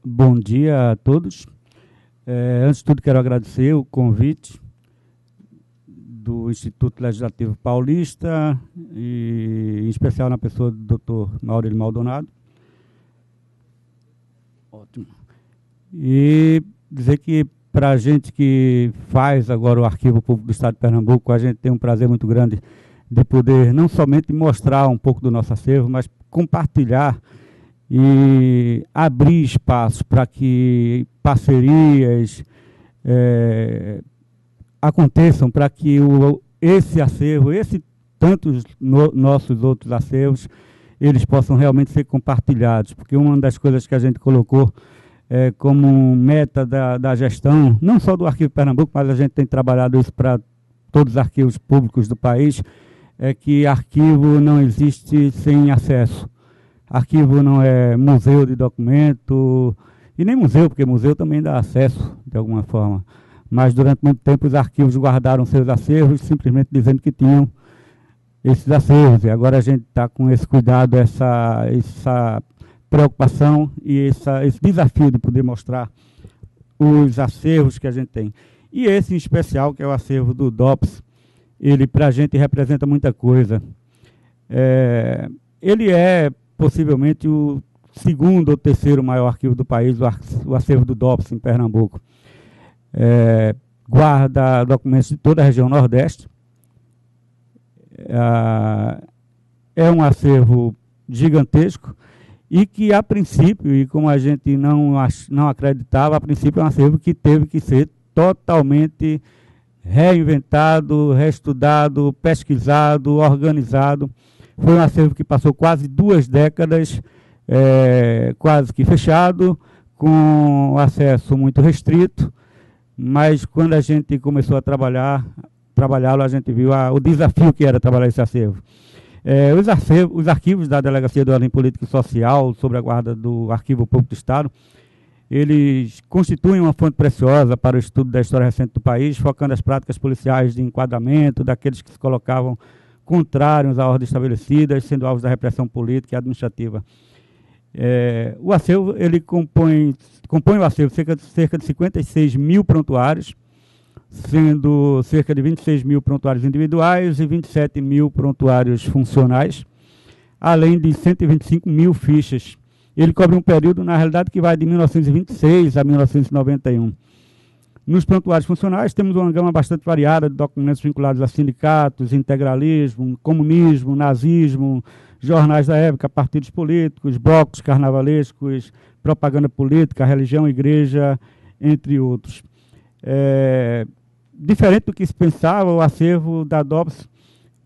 Bom dia a todos. Antes de tudo, quero agradecer o convite do Instituto Legislativo Paulista, e em especial na pessoa do Dr. Maurílio Maldonado. Ótimo. E dizer que, para a gente que faz agora o Arquivo Público do Estado de Pernambuco, a gente tem um prazer muito grande de poder não somente mostrar um pouco do nosso acervo, mas compartilhar e abrir espaço para que parcerias aconteçam, para que esse acervo, tantos nossos outros acervos, eles possam realmente ser compartilhados, porque uma das coisas que a gente colocou como meta da gestão, não só do Arquivo Pernambuco, mas a gente tem trabalhado isso para todos os arquivos públicos do país, é que arquivo não existe sem acesso. Arquivo não é museu de documento, e nem museu, porque museu também dá acesso, de alguma forma. Mas durante muito tempo os arquivos guardaram seus acervos, simplesmente dizendo que tinham esses acervos. E agora a gente está com esse cuidado, essa preocupação e esse desafio de poder mostrar os acervos que a gente tem. E esse em especial, que é o acervo do DOPS, ele para a gente representa muita coisa. Ele é possivelmente o segundo ou terceiro maior arquivo do país, o acervo do DOPS em Pernambuco. Guarda documentos de toda a região Nordeste. É um acervo gigantesco e que, a princípio, e como a gente não acreditava, a princípio é um acervo que teve que ser totalmente reinventado, reestudado, pesquisado, organizado. Foi um acervo que passou quase 2 décadas, quase que fechado, com acesso muito restrito, mas quando a gente começou a trabalhá-lo, a gente viu o desafio que era trabalhar esse acervo. Os arquivos da Delegacia de Ordem Política e Social, sobre a guarda do Arquivo Público do Estado, eles constituem uma fonte preciosa para o estudo da história recente do país, focando as práticas policiais de enquadramento daqueles que se colocavam contrários à ordem estabelecida, sendo alvos da repressão política e administrativa. O acervo, ele compõe o acervo cerca de 56 mil prontuários, sendo cerca de 26 mil prontuários individuais e 27 mil prontuários funcionais, além de 125 mil fichas. Ele cobre um período, na realidade, que vai de 1926 a 1991. Nos prontuários funcionais, temos uma gama bastante variada de documentos vinculados a sindicatos, integralismo, comunismo, nazismo, jornais da época, partidos políticos, blocos carnavalescos, propaganda política, religião, igreja, entre outros. Diferente do que se pensava, o acervo da DOPS,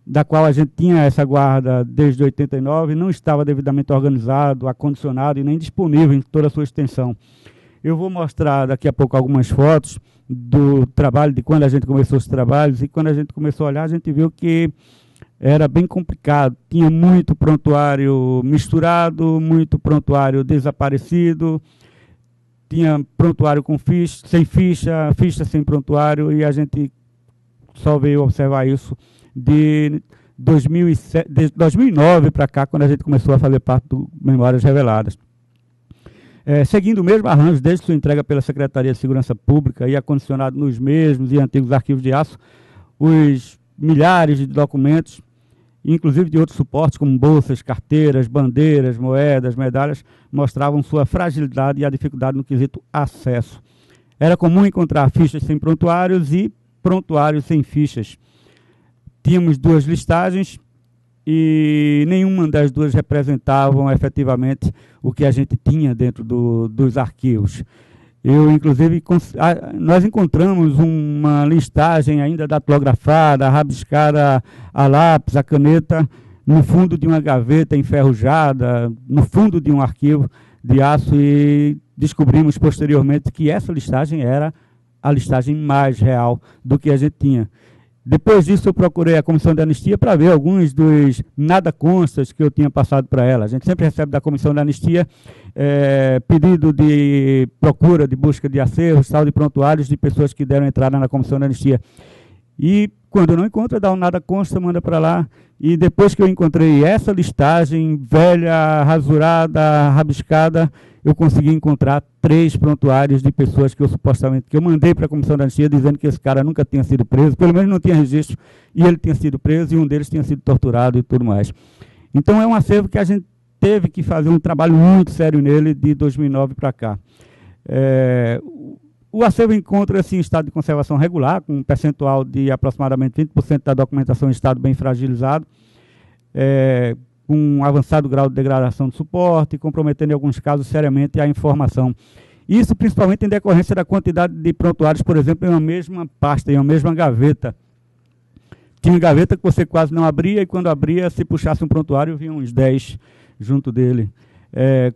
da qual a gente tinha essa guarda desde 89, não estava devidamente organizado, acondicionado e nem disponível em toda a sua extensão. Eu vou mostrar daqui a pouco algumas fotos do trabalho, de quando a gente começou os trabalhos, e quando a gente começou a olhar, a gente viu que era bem complicado. Tinha muito prontuário misturado, muito prontuário desaparecido, tinha prontuário com ficha, sem ficha, ficha sem prontuário, e a gente só veio observar isso de 2009 para cá, quando a gente começou a fazer parte do Memórias Reveladas. Seguindo o mesmo arranjo, desde sua entrega pela Secretaria de Segurança Pública e acondicionado nos mesmos e antigos arquivos de aço, os milhares de documentos, inclusive de outros suportes, como bolsas, carteiras, bandeiras, moedas, medalhas, mostravam sua fragilidade e a dificuldade no quesito acesso. Era comum encontrar fichas sem prontuários e prontuários sem fichas. Tínhamos 2 listagens e nenhuma das duas representavam efetivamente o que a gente tinha dentro dos arquivos. Nós encontramos uma listagem ainda datilografada, rabiscada a lápis, a caneta, no fundo de uma gaveta enferrujada, no fundo de um arquivo de aço, e descobrimos posteriormente que essa listagem era a listagem mais real do que a gente tinha. Depois disso, eu procurei a Comissão de Anistia para ver alguns dos nada constas que eu tinha passado para ela. A gente sempre recebe da Comissão de Anistia pedido de procura, de busca de acervos, tal, de prontuários de pessoas que deram entrada na Comissão de Anistia. E quando não encontra, dá um nada consta, manda para lá. E depois que eu encontrei essa listagem velha, rasurada, rabiscada, eu consegui encontrar 3 prontuários de pessoas que eu mandei para a comissão da anistia dizendo que esse cara nunca tinha sido preso, pelo menos não tinha registro, e ele tinha sido preso e um deles tinha sido torturado e tudo mais. Então é um acervo que a gente teve que fazer um trabalho muito sério nele de 2009 para cá. O acervo encontra-se em estado de conservação regular, com um percentual de aproximadamente 20% da documentação em estado bem fragilizado, com um avançado grau de degradação de suporte, comprometendo em alguns casos seriamente a informação. Isso principalmente em decorrência da quantidade de prontuários, por exemplo, em uma mesma pasta, em uma mesma gaveta. Tinha gaveta que você quase não abria, e quando abria, se puxasse um prontuário, vinham uns 10 junto dele.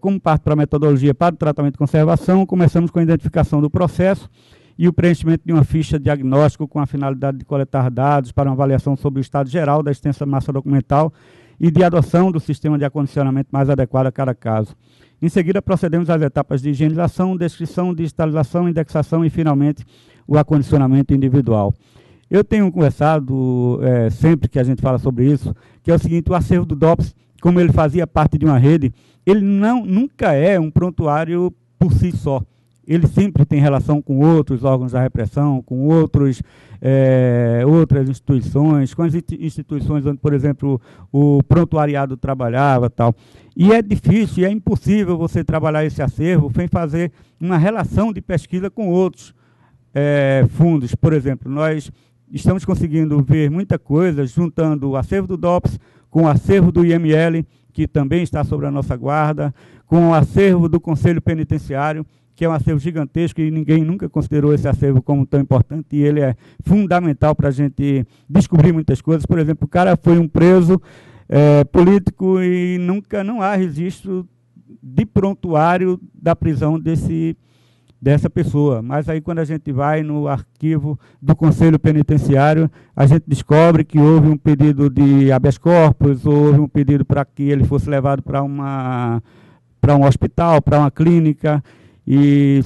Como parte para a metodologia para o tratamento de conservação, começamos com a identificação do processo e o preenchimento de uma ficha diagnóstico com a finalidade de coletar dados para uma avaliação sobre o estado geral da extensa massa documental e de adoção do sistema de acondicionamento mais adequado a cada caso. Em seguida, procedemos às etapas de higienização, descrição, digitalização, indexação e, finalmente, o acondicionamento individual. Eu tenho conversado, sempre que a gente fala sobre isso, que é o seguinte: o acervo do DOPS, como ele fazia parte de uma rede, ele nunca é um prontuário por si só. Ele sempre tem relação com outros órgãos da repressão, com outras instituições, com as instituições onde, por exemplo, o prontuariado trabalhava, tal. E é difícil, é impossível você trabalhar esse acervo sem fazer uma relação de pesquisa com outros fundos. Por exemplo, nós estamos conseguindo ver muita coisa juntando o acervo do DOPS com o acervo do IML, que também está sob a nossa guarda, com o acervo do Conselho Penitenciário, que é um acervo gigantesco e ninguém nunca considerou esse acervo como tão importante, e ele é fundamental para a gente descobrir muitas coisas. Por exemplo, o cara foi um preso político e não há registro de prontuário da prisão dessa pessoa. Mas aí, quando a gente vai no arquivo do Conselho Penitenciário, a gente descobre que houve um pedido de habeas corpus, houve um pedido para que ele fosse levado para um hospital, para uma clínica, e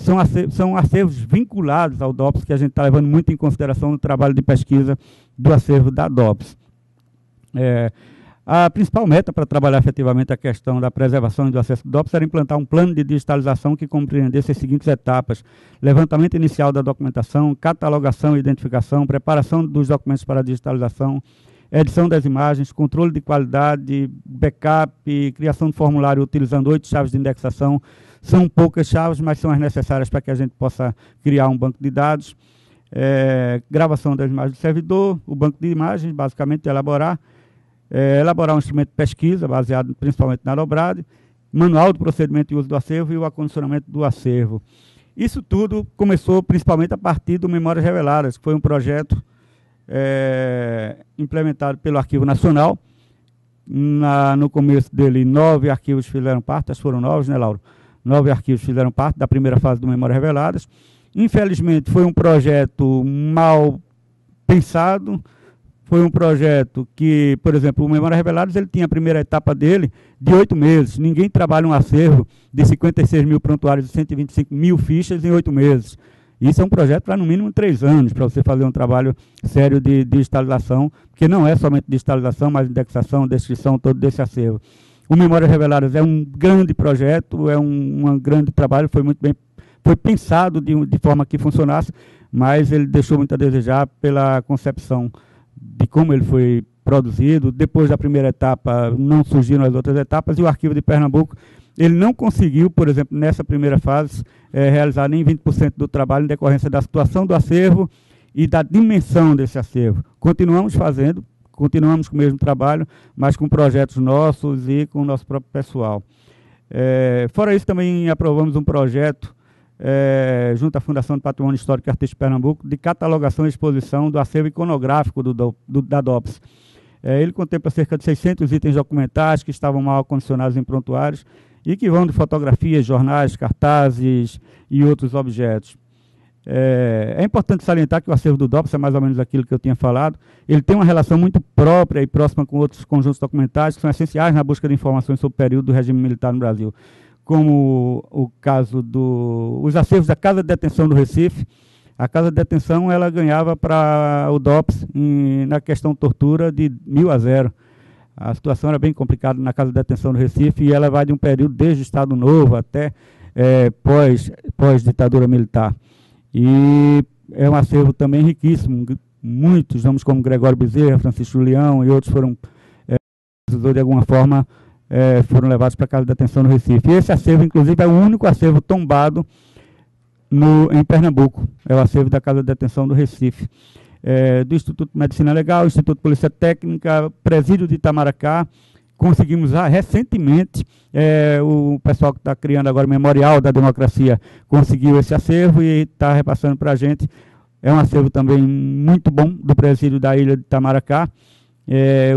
são acervos vinculados ao DOPS, que a gente está levando muito em consideração no trabalho de pesquisa do acervo da DOPS. A principal meta para trabalhar efetivamente a questão da preservação e do acesso do DOPS era implantar um plano de digitalização que compreendesse as seguintes etapas: levantamento inicial da documentação, catalogação e identificação, preparação dos documentos para a digitalização, edição das imagens, controle de qualidade, backup, criação de formulário utilizando 8 chaves de indexação. São poucas chaves, mas são as necessárias para que a gente possa criar um banco de dados. Gravação das imagens do servidor, o banco de imagens, basicamente elaborar um instrumento de pesquisa, baseado principalmente na Dobrade, manual do procedimento e uso do acervo e o acondicionamento do acervo. Isso tudo começou principalmente a partir do Memórias Reveladas, que foi um projeto implementado pelo Arquivo Nacional. No começo dele, 9 arquivos fizeram parte, acho que foram 9, né, Lauro? 9 arquivos fizeram parte da primeira fase do Memórias Reveladas. Infelizmente, foi um projeto mal pensado. Foi um projeto que, por exemplo, o Memórias Reveladas, ele tinha a primeira etapa dele de 8 meses. Ninguém trabalha um acervo de 56 mil prontuários e 125 mil fichas em 8 meses. Isso é um projeto para, no mínimo, 3 anos, para você fazer um trabalho sério de digitalização, porque não é somente digitalização, mas indexação, descrição, todo desse acervo. O Memórias Reveladas é um grande projeto, é um grande trabalho, foi pensado de forma que funcionasse, mas ele deixou muito a desejar pela concepção de como ele foi produzido. Depois da primeira etapa, não surgiram as outras etapas, e o Arquivo de Pernambuco, ele não conseguiu, por exemplo, nessa primeira fase, realizar nem 20% do trabalho em decorrência da situação do acervo e da dimensão desse acervo. Continuamos fazendo, continuamos com o mesmo trabalho, mas com projetos nossos e com o nosso próprio pessoal. Fora isso, também aprovamos um projeto junto à Fundação de Patrimônio Histórico e Artístico de Pernambuco, de catalogação e exposição do acervo iconográfico da DOPS. Ele contempla cerca de 600 itens documentais que estavam mal acondicionados em prontuários e que vão de fotografias, jornais, cartazes e outros objetos. É importante salientar que o acervo do DOPS é mais ou menos aquilo que eu tinha falado. Ele tem uma relação muito própria e próxima com outros conjuntos documentais que são essenciais na busca de informações sobre o período do regime militar no Brasil, como o caso dos acervos da Casa de Detenção do Recife. A Casa de Detenção ela ganhava para o DOPS na questão tortura de 1000-0. A situação era bem complicada na Casa de Detenção do Recife, e ela vai de um período desde o Estado Novo até pós-ditadura militar. E é um acervo também riquíssimo. Muitos nomes como Gregório Bezerra, Francisco Julião e outros foram, de alguma forma, foram levados para a Casa de Detenção no Recife. E esse acervo, inclusive, é o único acervo tombado em Pernambuco. É o acervo da Casa de Detenção do Recife. Do Instituto de Medicina Legal, Instituto de Polícia Técnica, Presídio de Itamaracá. Conseguimos recentemente, o pessoal que está criando agora o Memorial da Democracia conseguiu esse acervo e está repassando para a gente. É um acervo também muito bom do presídio da ilha de Itamaracá.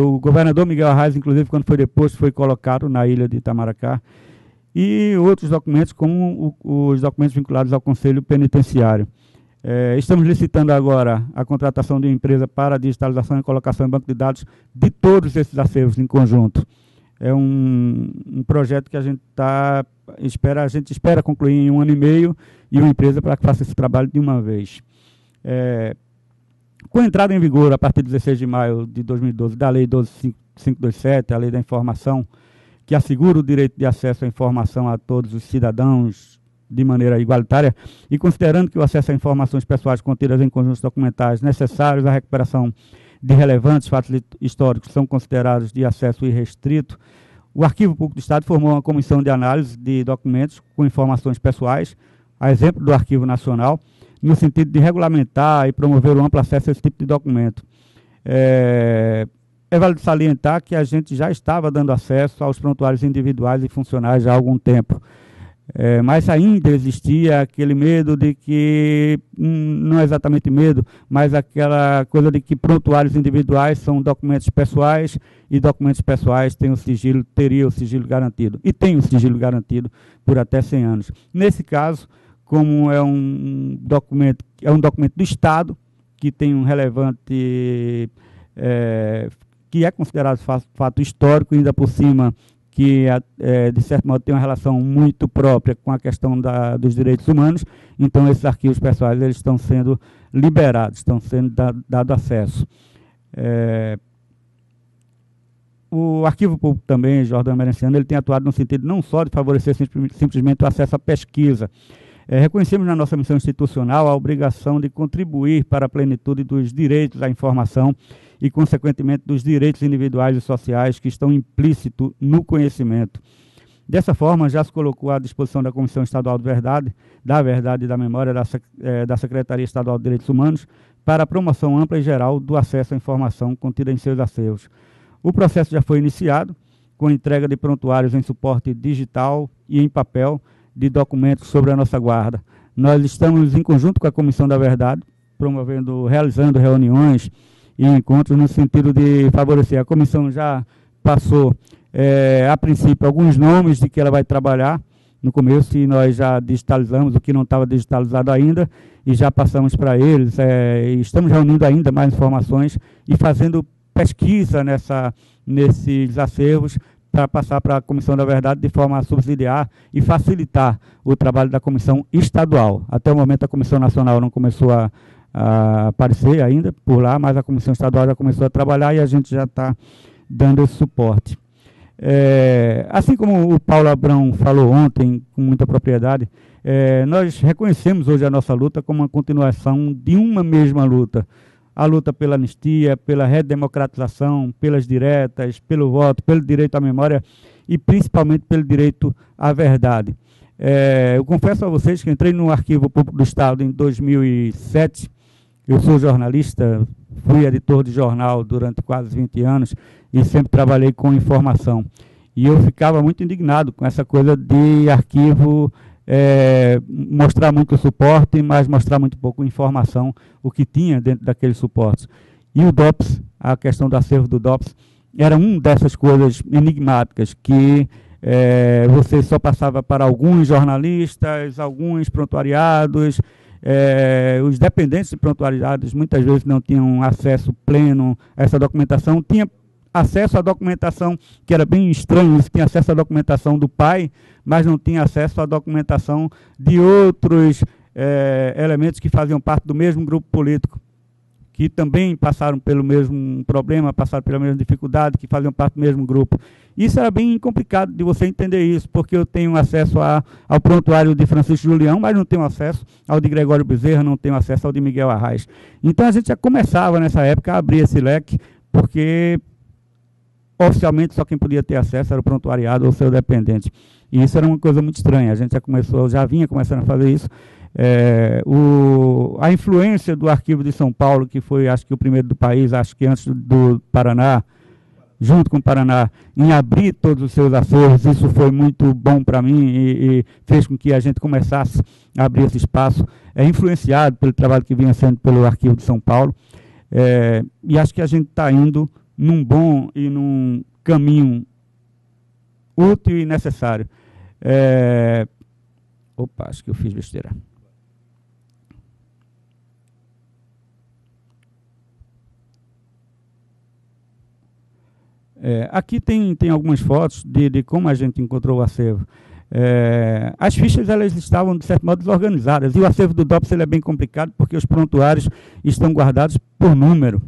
O governador Miguel Arraes, inclusive, quando foi deposto, foi colocado na ilha de Itamaracá. E outros documentos, como os documentos vinculados ao Conselho Penitenciário. Estamos licitando agora a contratação de uma empresa para a digitalização e colocação em banco de dados de todos esses acervos em conjunto. É um projeto que a gente espera concluir em 1 ano e meio, e uma empresa para que faça esse trabalho de uma vez. Com a entrada em vigor, a partir de 16 de maio de 2012, da Lei 12527, a Lei da Informação, que assegura o direito de acesso à informação a todos os cidadãos de maneira igualitária, e considerando que o acesso a informações pessoais contidas em conjuntos documentais necessários à recuperação de relevantes fatos históricos são considerados de acesso irrestrito, o Arquivo Público do Estado formou uma comissão de análise de documentos com informações pessoais, a exemplo do Arquivo Nacional, no sentido de regulamentar e promover o amplo acesso a esse tipo de documento. É válido salientar que a gente já estava dando acesso aos prontuários individuais e funcionais já há algum tempo. Mas ainda existia aquele medo de que, não é exatamente medo, mas aquela coisa de que prontuários individuais são documentos pessoais e documentos pessoais teriam o sigilo garantido. E tem o sigilo garantido por até 100 anos. Nesse caso, como é um documento do Estado, que tem um relevante, que é considerado fato histórico, ainda por cima, que, de certo modo, tem uma relação muito própria com a questão dos direitos humanos. Então, esses arquivos pessoais eles estão sendo liberados, estão sendo dado acesso. O Arquivo Público também, Jordão Merenciano, ele tem atuado no sentido não só de favorecer simplesmente o acesso à pesquisa. Reconhecemos na nossa missão institucional a obrigação de contribuir para a plenitude dos direitos à informação e, consequentemente, dos direitos individuais e sociais que estão implícitos no conhecimento. Dessa forma, já se colocou à disposição da Comissão Estadual da Verdade e da Memória da Secretaria Estadual de Direitos Humanos para a promoção ampla e geral do acesso à informação contida em seus acervos. O processo já foi iniciado com a entrega de prontuários em suporte digital e em papel de documentos sobre a nossa guarda. Nós estamos, em conjunto com a Comissão da Verdade, realizando reuniões e encontros no sentido de favorecer. A comissão já passou, a princípio, alguns nomes de que ela vai trabalhar no começo, e nós já digitalizamos o que não estava digitalizado ainda, e já passamos para eles. E estamos reunindo ainda mais informações e fazendo pesquisa nesses acervos, para passar para a Comissão da Verdade de forma a subsidiar e facilitar o trabalho da Comissão Estadual. Até o momento a Comissão Nacional não começou a aparecer ainda por lá, mas a Comissão Estadual já começou a trabalhar e a gente já está dando esse suporte. Assim como o Paulo Abrão falou ontem com muita propriedade, nós reconhecemos hoje a nossa luta como uma continuação de uma mesma luta. A luta pela anistia, pela redemocratização, pelas diretas, pelo voto, pelo direito à memória e principalmente pelo direito à verdade. Eu confesso a vocês que entrei no Arquivo Público do Estado em 2007. Eu sou jornalista, fui editor de jornal durante quase 20 anos e sempre trabalhei com informação. E eu ficava muito indignado com essa coisa de arquivo mostrar muito suporte, mas mostrar muito pouco informação, o que tinha dentro daqueles suportes. E o DOPS, a questão do acervo do DOPS, era uma dessas coisas enigmáticas que você só passava para alguns jornalistas, alguns prontuariados, os dependentes de prontuariados muitas vezes não tinham acesso pleno a essa documentação, tinha acesso à documentação, que era bem estranho, tinha acesso à documentação do pai, mas não tinha acesso à documentação de outros elementos que faziam parte do mesmo grupo político. que também passaram pelo mesmo problema, passaram pela mesma dificuldade, que faziam parte do mesmo grupo. Isso era bem complicado de você entender isso, porque eu tenho acesso ao prontuário de Francisco Julião, mas não tenho acesso ao de Gregório Bezerra, não tenho acesso ao de Miguel Arraes. Então a gente já começava nessa época a abrir esse leque, porque oficialmente só quem podia ter acesso era o prontuariado ou seu dependente. E isso era uma coisa muito estranha, a gente já vinha começando a fazer isso. A influência do Arquivo de São Paulo, que foi, acho que o primeiro do país, acho que antes do Paraná, junto com o Paraná, em abrir todos os seus acervos, isso foi muito bom para mim e fez com que a gente começasse a abrir esse espaço, influenciado pelo trabalho que vinha sendo pelo Arquivo de São Paulo, e acho que a gente está indo num bom e num caminho útil e necessário. Opa, acho que eu fiz besteira. Aqui tem algumas fotos de como a gente encontrou o acervo. As fichas elas estavam, de certo modo, desorganizadas. E o acervo do DOPS ele é bem complicado porque os prontuários estão guardados por número.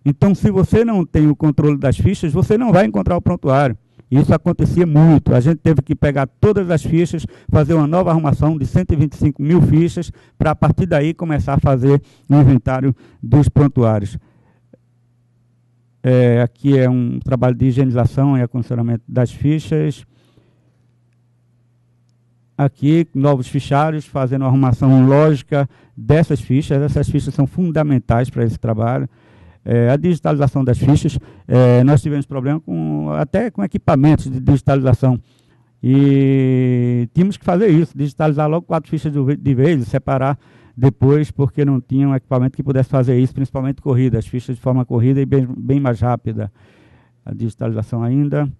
Então, se você não tem o controle das fichas, você não vai encontrar o prontuário. Isso acontecia muito. A gente teve que pegar todas as fichas, fazer uma nova arrumação de 125 mil fichas, para a partir daí começar a fazer o inventário dos prontuários. Aqui é um trabalho de higienização e acondicionamento das fichas. Aqui, novos fichários, fazendo a arrumação lógica dessas fichas. Essas fichas são fundamentais para esse trabalho. A digitalização das fichas, nós tivemos problema até com equipamentos de digitalização. E tínhamos que fazer isso, digitalizar logo 4 fichas de vez, separar depois, porque não tinha um equipamento que pudesse fazer isso, principalmente corrida, as fichas de forma corrida e bem mais rápida. A digitalização ainda.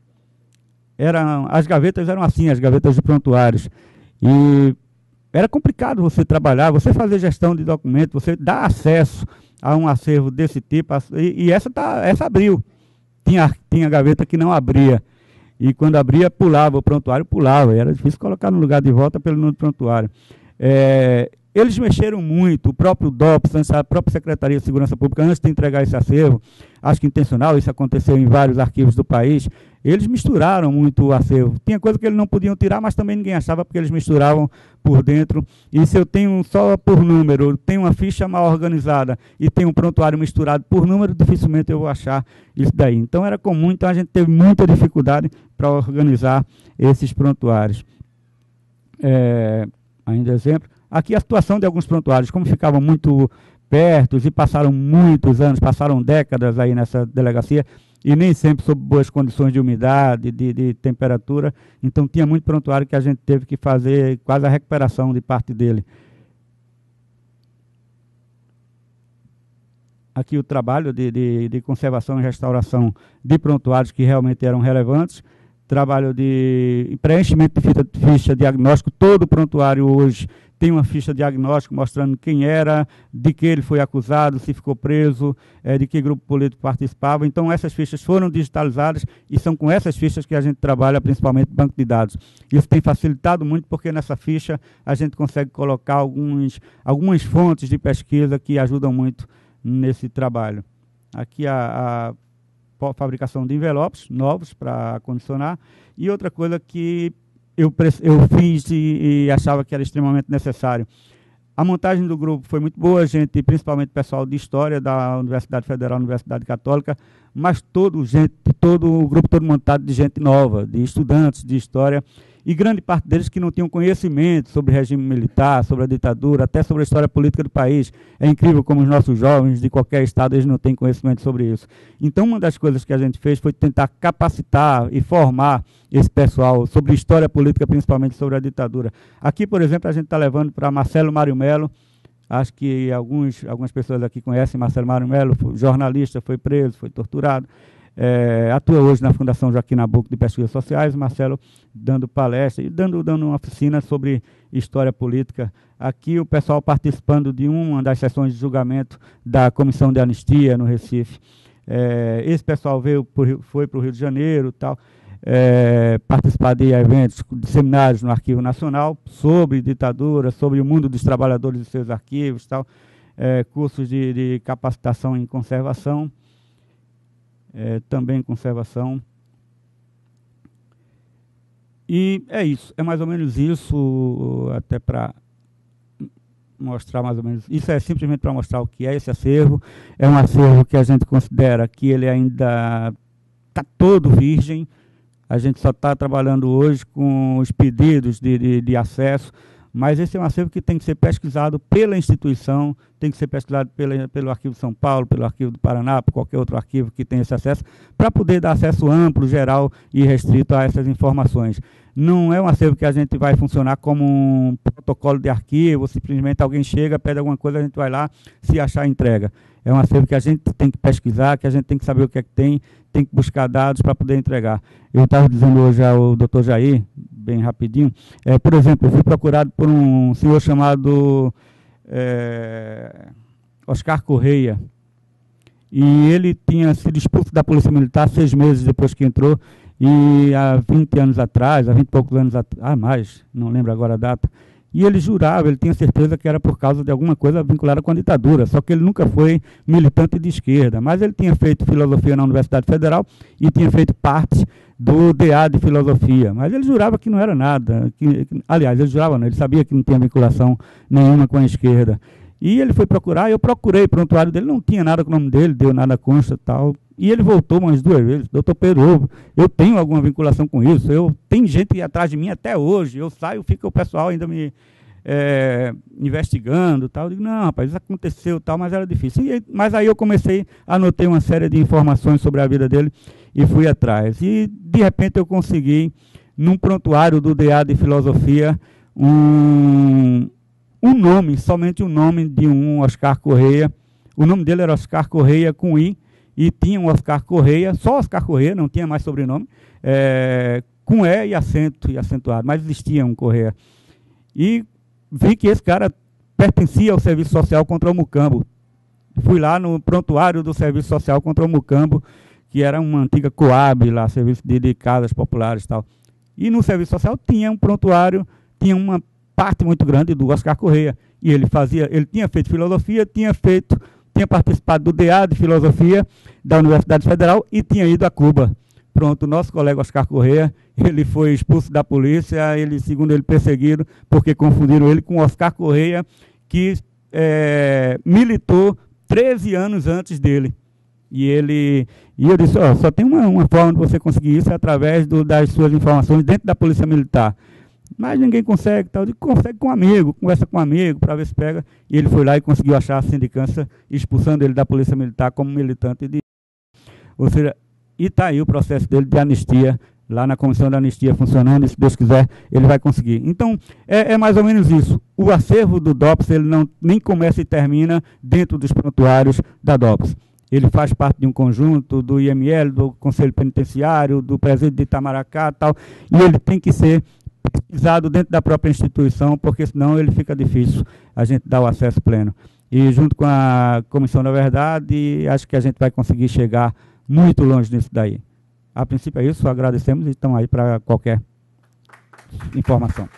As gavetas eram assim, as gavetas de prontuários. E era complicado você trabalhar, você fazer gestão de documento, você dar acesso a um acervo desse tipo, e essa abriu. Tinha gaveta que não abria. E quando abria, pulava, o prontuário pulava. E era difícil colocar no lugar de volta pelo número do prontuário. Eles mexeram muito, o próprio DOPS, a própria Secretaria de Segurança Pública, antes de entregar esse acervo, acho que intencional, isso aconteceu em vários arquivos do país, eles misturaram muito o acervo. Tinha coisa que eles não podiam tirar, mas também ninguém achava, porque eles misturavam por dentro. E se eu tenho só por número, tenho uma ficha mal organizada e tenho um prontuário misturado por número, dificilmente eu vou achar isso daí. Então era comum, então a gente teve muita dificuldade para organizar esses prontuários. Ainda exemplo. Aqui a situação de alguns prontuários, como ficavam muito perto e passaram muitos anos, passaram décadas aí nessa delegacia, e nem sempre sob boas condições de umidade, de temperatura, então tinha muito prontuário que a gente teve que fazer quase a recuperação de parte dele. Aqui o trabalho de conservação e restauração de prontuários que realmente eram relevantes, trabalho de preenchimento de ficha diagnóstico. Todo prontuário hoje tem uma ficha diagnóstico mostrando quem era, de que ele foi acusado, se ficou preso, de que grupo político participava. Então essas fichas foram digitalizadas e são com essas fichas que a gente trabalha, principalmente banco de dados. Isso tem facilitado muito porque nessa ficha a gente consegue colocar algumas fontes de pesquisa que ajudam muito nesse trabalho. Aqui a fabricação de envelopes novos para acondicionar. E outra coisa que eu fiz e achava que era extremamente necessário. A montagem do grupo foi muito boa, gente, principalmente pessoal de História da Universidade Federal, Universidade Católica, mas todo o grupo todo montado de gente nova, de estudantes de História, e grande parte deles que não tinham conhecimento sobre o regime militar, sobre a ditadura, até sobre a história política do país. É incrível como os nossos jovens de qualquer estado eles não têm conhecimento sobre isso. Então, uma das coisas que a gente fez foi tentar capacitar e formar esse pessoal sobre história política, principalmente sobre a ditadura. Aqui, por exemplo, a gente está levando para Marcelo Mário Melo. Acho que algumas pessoas aqui conhecem Marcelo Mário Melo, jornalista, foi preso, foi torturado. Atua hoje na Fundação Joaquim Nabuco de Pesquisas Sociais, Marcelo dando palestra e dando uma oficina sobre história política. Aqui o pessoal participando de uma das sessões de julgamento da Comissão de Anistia no Recife. Esse pessoal foi para o Rio de Janeiro, tal, participar de eventos, de seminários no Arquivo Nacional sobre ditadura, sobre o mundo dos trabalhadores e seus arquivos, tal. cursos de capacitação em conservação, também conservação. E é isso, é mais ou menos isso, até para mostrar mais ou menos. Isso é simplesmente para mostrar o que é esse acervo. É um acervo que a gente considera que ele ainda está todo virgem. A gente só está trabalhando hoje com os pedidos de acesso, mas esse é um acervo que tem que ser pesquisado pela instituição, tem que ser pesquisado pelo Arquivo de São Paulo, pelo Arquivo do Paraná, por qualquer outro arquivo que tenha esse acesso, para poder dar acesso amplo, geral e restrito a essas informações. Não é um acervo que a gente vai funcionar como um protocolo de arquivo, simplesmente alguém chega, pede alguma coisa, a gente vai lá, se achar, entrega. É um acervo que a gente tem que pesquisar, que a gente tem que saber o que é que tem que buscar dados para poder entregar. Eu estava dizendo hoje ao doutor Jair, bem rapidinho, por exemplo, eu fui procurado por um senhor chamado Oscar Correia, e ele tinha sido expulso da Polícia Militar 6 meses depois que entrou, e há 20 anos atrás, há 20 e poucos anos atrás, mais, não lembro agora a data, e ele jurava, ele tinha certeza que era por causa de alguma coisa vinculada com a ditadura, só que ele nunca foi militante de esquerda, mas ele tinha feito filosofia na Universidade Federal e tinha feito parte do DA de filosofia, mas ele jurava que não era nada, aliás, ele jurava não, ele sabia que não tinha vinculação nenhuma com a esquerda. E ele foi procurar, eu procurei o prontuário dele, não tinha nada com o nome dele, deu nada consta e tal. E ele voltou umas 2 vezes, doutor Pedro, eu tenho alguma vinculação com isso, tem gente atrás de mim até hoje, eu saio, fica o pessoal ainda me investigando e tal. Eu digo, não, rapaz, isso aconteceu e tal, mas era difícil. Mas aí eu anotei uma série de informações sobre a vida dele e fui atrás. E de repente eu consegui, num prontuário do DA de filosofia, um nome, somente o nome de um Oscar Correia. O nome dele era Oscar Correia com I, e tinha um Oscar Correia, só Oscar Correia, não tinha mais sobrenome, com E e acento e acentuado, mas existia um Correia. E vi que esse cara pertencia ao Serviço Social contra o Mucambo. Fui lá no prontuário do Serviço Social contra o Mucambo, que era uma antiga Coab lá, serviço de casas populares e tal. E no Serviço Social tinha um prontuário, tinha uma parte muito grande do Oscar Correia. E ele tinha feito filosofia, tinha participado do DA de filosofia da Universidade Federal e tinha ido a Cuba. Pronto, o nosso colega Oscar Correia, ele foi expulso da polícia, segundo ele, perseguido, porque confundiram ele com Oscar Correia, que militou 13 anos antes dele. E eu disse, só tem uma forma de você conseguir isso, através das suas informações dentro da Polícia Militar. Mas ninguém consegue, tal. Consegue com um amigo, conversa com um amigo para ver se pega. E ele foi lá e conseguiu achar a sindicância, expulsando ele da Polícia Militar como militante ou seja, e está aí o processo dele de anistia, lá na Comissão da Anistia funcionando, e se Deus quiser, ele vai conseguir. Então, é mais ou menos isso. O acervo do DOPS, ele nem começa e termina dentro dos prontuários da DOPS. Ele faz parte de um conjunto do IML, do Conselho Penitenciário, do Presídio de Itamaracá e tal, e ele tem que ser pesquisado dentro da própria instituição, porque senão ele fica difícil a gente dar o acesso pleno. E junto com a Comissão da Verdade, acho que a gente vai conseguir chegar muito longe nisso daí. A princípio é isso, agradecemos e estamos aí para qualquer informação.